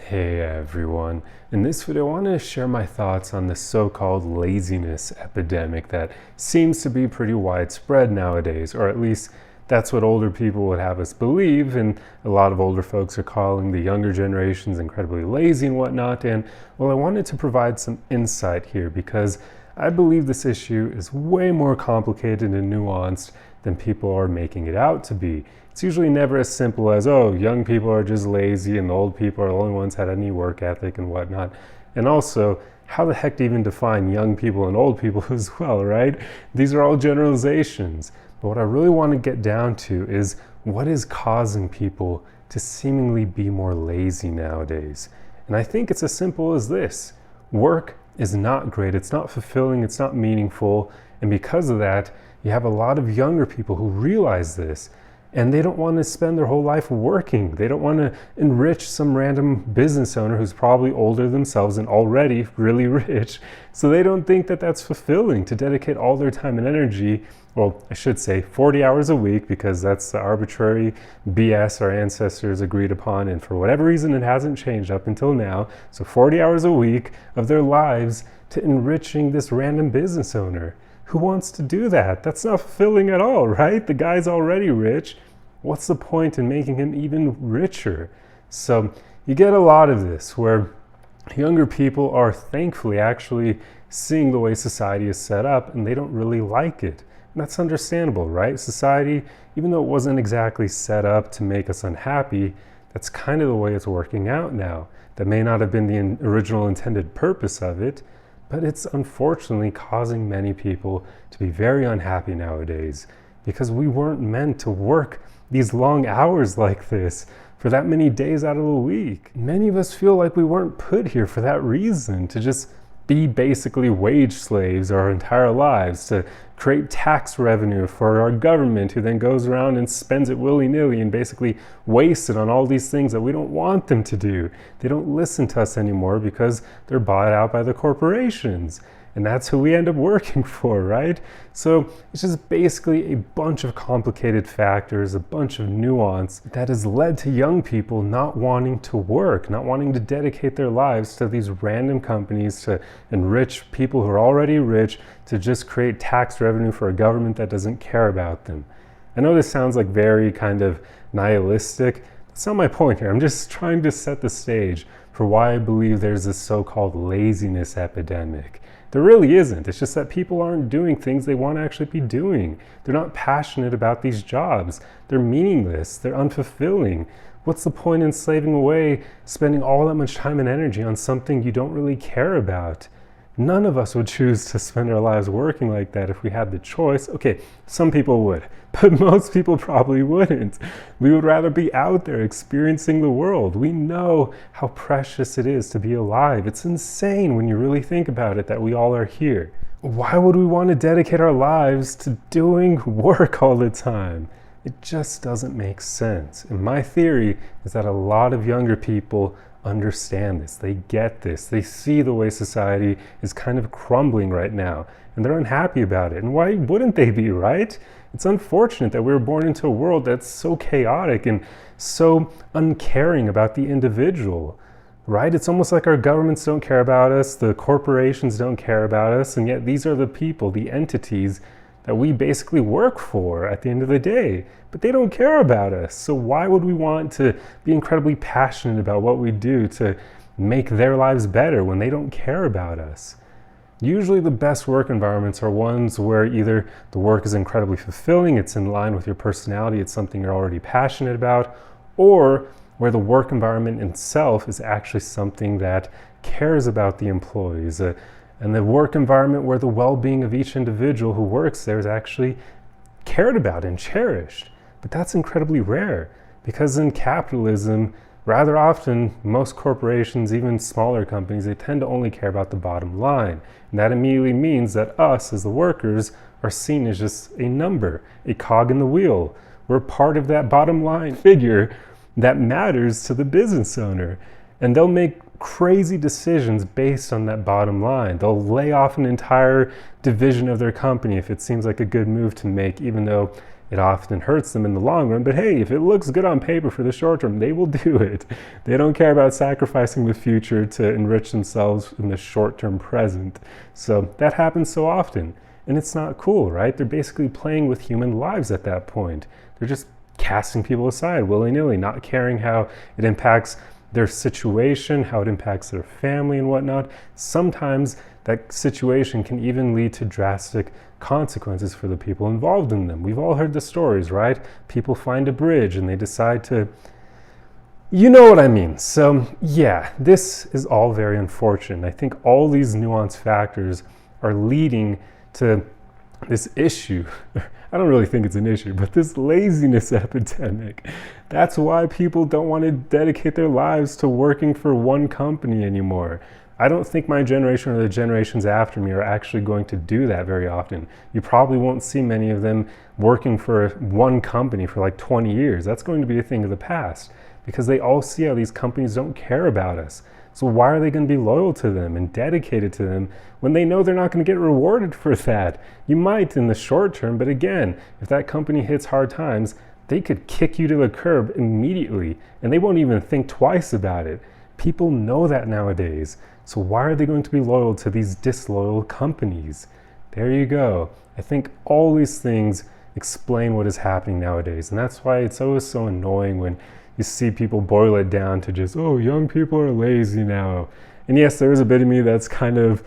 Hey everyone. In this video, I want to share my thoughts on the so-called laziness epidemic that seems to be pretty widespread nowadays, or at least that's what older people would have us believe, and a lot of older folks are calling the younger generations incredibly lazy and whatnot. And well, I wanted to provide some insight here because I believe this issue is way more complicated and nuanced than people are making it out to be. It's usually never as simple as, oh, young people are just lazy and the old people are the only ones that had any work ethic and whatnot. And also, how the heck to even define young people and old people as well, right? These are all generalizations. But what I really want to get down to is what is causing people to seemingly be more lazy nowadays. And I think it's as simple as this. Work is not great, it's not fulfilling, it's not meaningful. And because of that, you have a lot of younger people who realize this. And they don't want to spend their whole life working. They don't want to enrich some random business owner who's probably older themselves and already really rich. So they don't think that that's fulfilling to dedicate all their time and energy. Well, I should say 40 hours a week, because that's the arbitrary BS our ancestors agreed upon. And for whatever reason, it hasn't changed up until now. So 40 hours a week of their lives to enriching this random business owner. Who wants to do that? That's not fulfilling at all, right? The guy's already rich. What's the point in making him even richer? So you get a lot of this where younger people are thankfully actually seeing the way society is set up and they don't really like it. And that's understandable, right? Society, even though it wasn't exactly set up to make us unhappy, that's kind of the way it's working out now. That may not have been the original intended purpose of it, but it's unfortunately causing many people to be very unhappy nowadays because we weren't meant to work these long hours like this for that many days out of the week. Many of us feel like we weren't put here for that reason, to just be basically wage slaves our entire lives, to create tax revenue for our government, who then goes around and spends it willy-nilly and basically wastes it on all these things that we don't want them to do. They don't listen to us anymore because they're bought out by the corporations. And that's who we end up working for, right? So it's just basically a bunch of complicated factors, a bunch of nuance that has led to young people not wanting to work, not wanting to dedicate their lives to these random companies to enrich people who are already rich, to just create tax revenue for a government that doesn't care about them. I know this sounds like very kind of nihilistic. That's not my point here. I'm just trying to set the stage for why I believe there's this so-called laziness epidemic. There really isn't. It's just that people aren't doing things they want to actually be doing. They're not passionate about these jobs. They're meaningless. They're unfulfilling. What's the point in slaving away, spending all that much time and energy on something you don't really care about? None of us would choose to spend our lives working like that if we had the choice. Okay, some people would, but most people probably wouldn't. We would rather be out there experiencing the world. We know how precious it is to be alive. It's insane when you really think about it that we all are here. Why would we want to dedicate our lives to doing work all the time? It just doesn't make sense. And my theory is that a lot of younger people understand this, they get this, they see the way society is kind of crumbling right now, and they're unhappy about it. And why wouldn't they be, right? It's unfortunate that we were born into a world that's so chaotic and so uncaring about the individual, right? It's almost like our governments don't care about us, the corporations don't care about us, and yet these are the people, the entities that we basically work for at the end of the day, but they don't care about us. So why would we want to be incredibly passionate about what we do to make their lives better when they don't care about us? Usually the best work environments are ones where either the work is incredibly fulfilling, it's in line with your personality, it's something you're already passionate about, or where the work environment itself is actually something that cares about the employees, and the work environment where the well-being of each individual who works there is actually cared about and cherished. But that's incredibly rare, because in capitalism, rather often, most corporations, even smaller companies, they tend to only care about the bottom line. And that immediately means that us, as the workers, are seen as just a number, a cog in the wheel. We're part of that bottom line figure that matters to the business owner. And they'll make crazy decisions based on that bottom line. They'll lay off an entire division of their company if it seems like a good move to make, even though it often hurts them in the long run. But hey, if it looks good on paper for the short term, they will do it. They don't care about sacrificing the future to enrich themselves in the short-term present. So that happens so often. And it's not cool, right? They're basically playing with human lives at that point. They're just casting people aside willy-nilly, not caring how it impacts their situation, how it impacts their family and whatnot. Sometimes that situation can even lead to drastic consequences for the people involved in them. We've all heard the stories, right? People find a bridge and they decide to, you know what I mean. So yeah, this is all very unfortunate. I think all these nuanced factors are leading to this issue. I don't really think it's an issue, but this laziness epidemic. That's why people don't want to dedicate their lives to working for one company anymore. I don't think my generation or the generations after me are actually going to do that very often. You probably won't see many of them working for one company for like 20 years. That's going to be a thing of the past because they all see how these companies don't care about us. So why are they going to be loyal to them and dedicated to them when they know they're not going to get rewarded for that? You might in the short term, but again, if that company hits hard times, they could kick you to the curb immediately and they won't even think twice about it. People know that nowadays. So why are they going to be loyal to these disloyal companies? There you go. I think all these things explain what is happening nowadays. And that's why it's always so annoying when you see people boil it down to just, oh, young people are lazy now. And yes, there is a bit of me that's kind of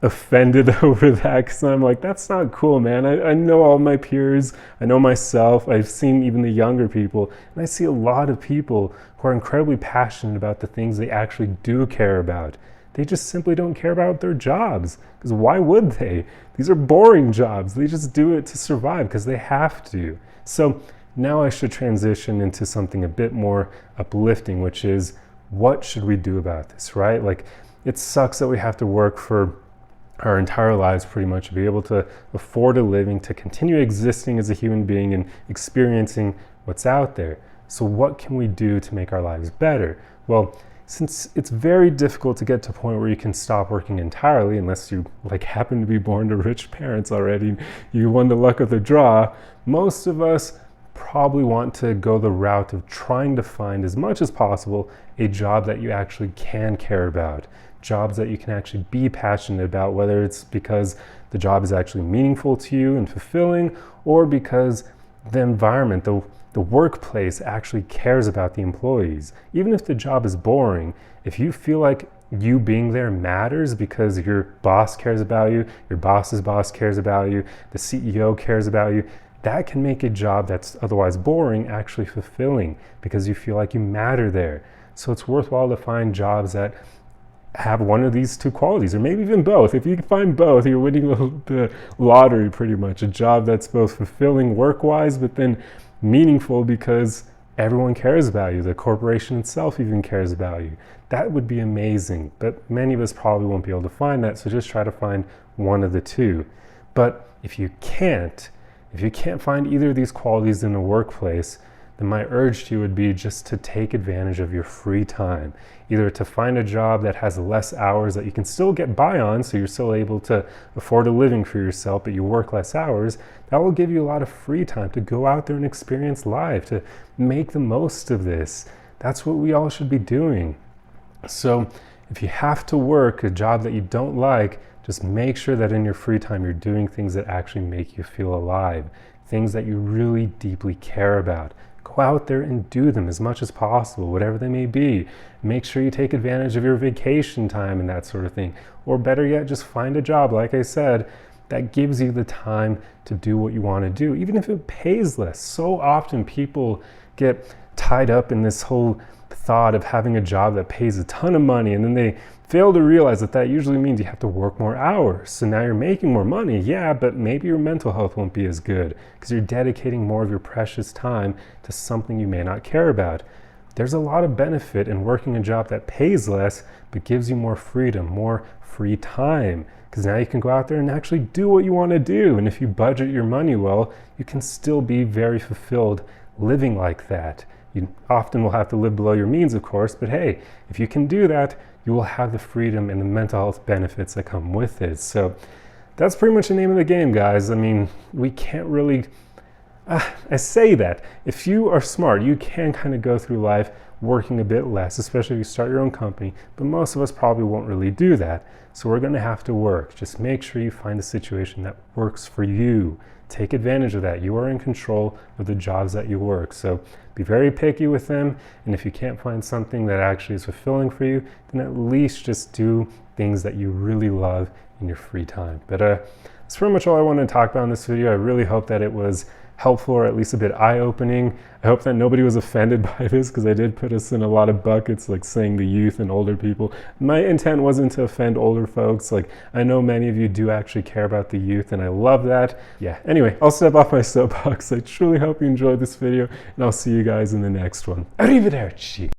offended over that because I'm like, that's not cool, man. I know all my peers, I know myself, I've seen even the younger people, and I see a lot of people who are incredibly passionate about the things they actually do care about. They just simply don't care about their jobs, because why would they? These are boring jobs. They just do it to survive because they have to. So now I should transition into something a bit more uplifting, which is what should we do about this, right? Like, it sucks that we have to work for our entire lives pretty much to be able to afford a living, to continue existing as a human being and experiencing what's out there. So what can we do to make our lives better? Well, since it's very difficult to get to a point where you can stop working entirely, unless you like happen to be born to rich parents already, you won the luck of the draw, most of us probably want to go the route of trying to find as much as possible a job that you actually can care about, jobs that you can actually be passionate about, whether it's because the job is actually meaningful to you and fulfilling, or because the environment, the workplace actually cares about the employees. Even if the job is boring, if you feel like you being there matters because your boss cares about you, your boss's boss cares about you, the CEO cares about you, that can make a job that's otherwise boring actually fulfilling because you feel like you matter there. So it's worthwhile to find jobs that have one of these two qualities, or maybe even both. If you can find both, you're winning the lottery pretty much. A job that's both fulfilling work-wise, but then meaningful because everyone cares about you. The corporation itself even cares about you. That would be amazing, but many of us probably won't be able to find that, so just try to find one of the two. But if you can't find either of these qualities in the workplace, then my urge to you would be just to take advantage of your free time. Either to find a job that has less hours that you can still get by on, so you're still able to afford a living for yourself, but you work less hours. That will give you a lot of free time to go out there and experience life, to make the most of this. That's what we all should be doing. So if you have to work a job that you don't like, just make sure that in your free time you're doing things that actually make you feel alive, things that you really deeply care about. Go out there and do them as much as possible, whatever they may be. Make sure you take advantage of your vacation time and that sort of thing. Or better yet, just find a job, like I said, that gives you the time to do what you want to do, even if it pays less. So often people get tied up in this whole thought of having a job that pays a ton of money, and then they fail to realize that that usually means you have to work more hours. So now you're making more money, yeah, but maybe your mental health won't be as good because you're dedicating more of your precious time to something you may not care about. There's a lot of benefit in working a job that pays less but gives you more freedom, more free time, because now you can go out there and actually do what you want to do. And if you budget your money well, you can still be very fulfilled living like that. You often will have to live below your means, of course, but hey, if you can do that, you will have the freedom and the mental health benefits that come with it. So that's pretty much the name of the game, guys. I mean, we can't really I say that. If you are smart, you can kind of go through life working a bit less, especially if you start your own company, but most of us probably won't really do that. So we're going to have to work. Just make sure you find a situation that works for you. Take advantage of that. You are in control of the jobs that you work. So be very picky with them. And if you can't find something that actually is fulfilling for you, then at least just do things that you really love in your free time. But that's pretty much all I wanted to talk about in this video. I really hope that it was helpful or at least a bit eye-opening. I hope that nobody was offended by this, because I did put us in a lot of buckets, like saying the youth and older people. My intent wasn't to offend older folks. Like, I know many of you do actually care about the youth, and I love that. Yeah, anyway, I'll step off my soapbox. I truly hope you enjoyed this video, and I'll see you guys in the next one. Arrivederci!